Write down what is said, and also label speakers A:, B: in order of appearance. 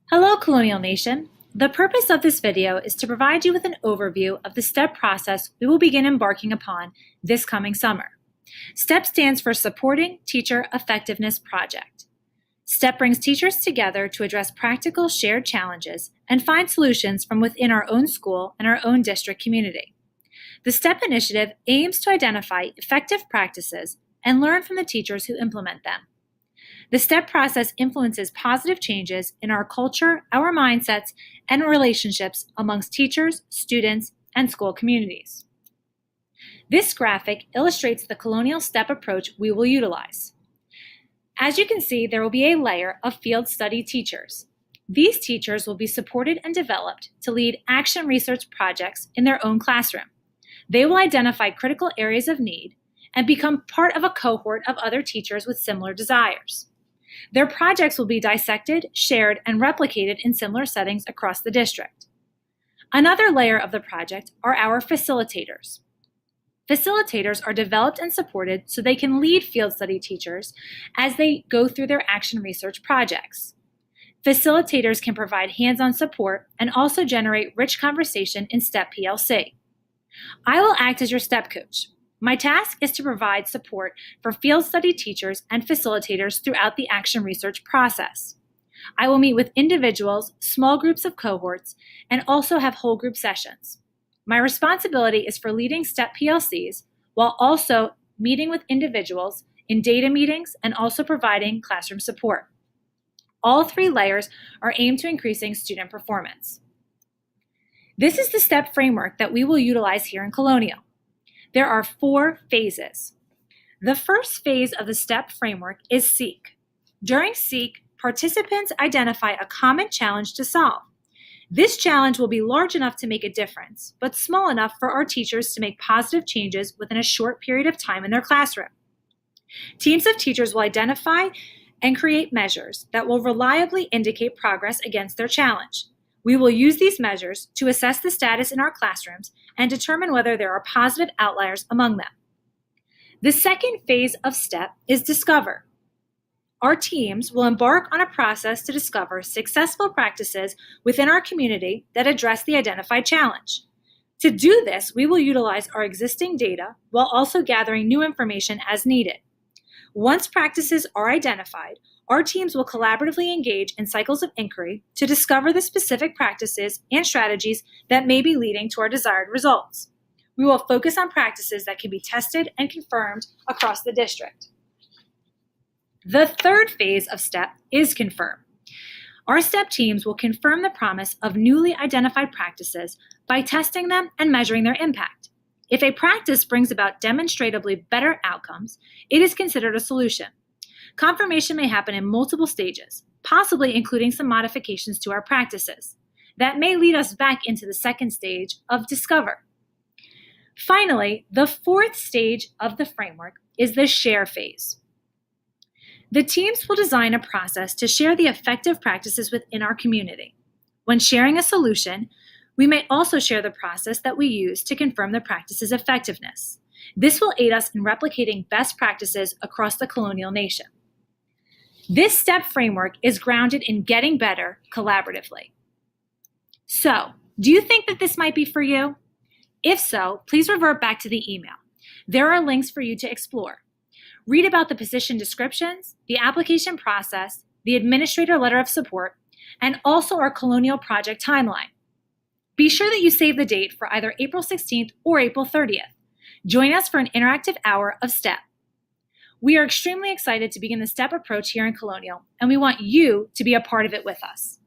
A: Hello, Colonial Nation. The purpose of this video is to provide you with an overview of the STEP process we will begin embarking upon this coming summer. STEP stands for Supporting Teacher Effectiveness Project. STEP brings teachers together to address practical shared challenges and find solutions from within our own school and our own district community. The STEP initiative aims to identify effective practices and learn from the teachers who implement them. The STEP process influences positive changes in our culture, our mindsets, and relationships amongst teachers, students, and school communities. This graphic illustrates the Colonial STEP approach we will utilize. As you can see, there will be a layer of field study teachers. These teachers will be supported and developed to lead action research projects in their own classroom. They will identify critical areas of need and become part of a cohort of other teachers with similar desires. Their projects will be dissected, shared, and replicated in similar settings across the district. Another layer of the project are our facilitators. Facilitators are developed and supported so they can lead field study teachers as they go through their action research projects. Facilitators can provide hands-on support and also generate rich conversation in STEP PLC. I will act as your STEP coach. My task is to provide support for field study teachers and facilitators throughout the action research process. I will meet with individuals, small groups of cohorts, and also have whole group sessions. My responsibility is for leading STEP PLCs while also meeting with individuals in data meetings and also providing classroom support. All three layers are aimed to increasing student performance. This is the STEP framework that we will utilize here in Colonial. There are 4 phases. The first phase of the STEP framework is Seek. During Seek, participants identify a common challenge to solve. This challenge will be large enough to make a difference, but small enough for our teachers to make positive changes within a short period of time in their classroom. Teams of teachers will identify and create measures that will reliably indicate progress against their challenge. We will use these measures to assess the status in our classrooms and determine whether there are positive outliers among them. The second phase of STEP is Discover. Our teams will embark on a process to discover successful practices within our community that address the identified challenge. To do this, we will utilize our existing data while also gathering new information as needed. Once practices are identified, our teams will collaboratively engage in cycles of inquiry to discover the specific practices and strategies that may be leading to our desired results. We will focus on practices that can be tested and confirmed across the district. The third phase of STEP is Confirm. Our STEP teams will confirm the promise of newly identified practices by testing them and measuring their impact. If a practice brings about demonstrably better outcomes, it is considered a solution. Confirmation may happen in multiple stages, possibly including some modifications to our practices. That may lead us back into the second stage of Discover. Finally, the fourth stage of the framework is the Share phase. The teams will design a process to share the effective practices within our community. When sharing a solution, we may also share the process that we use to confirm the practice's effectiveness. This will aid us in replicating best practices across the Colonial Nation. This STEP framework is grounded in getting better collaboratively. So, do you think that this might be for you? If so, please revert back to the email. There are links for you to explore. Read about the position descriptions, the application process, the administrator letter of support, and also our Colonial project timeline. Be sure that you save the date for either April 16th or April 30th. Join us for an interactive hour of STEP. We are extremely excited to begin the STEP approach here in Colonial, and we want you to be a part of it with us.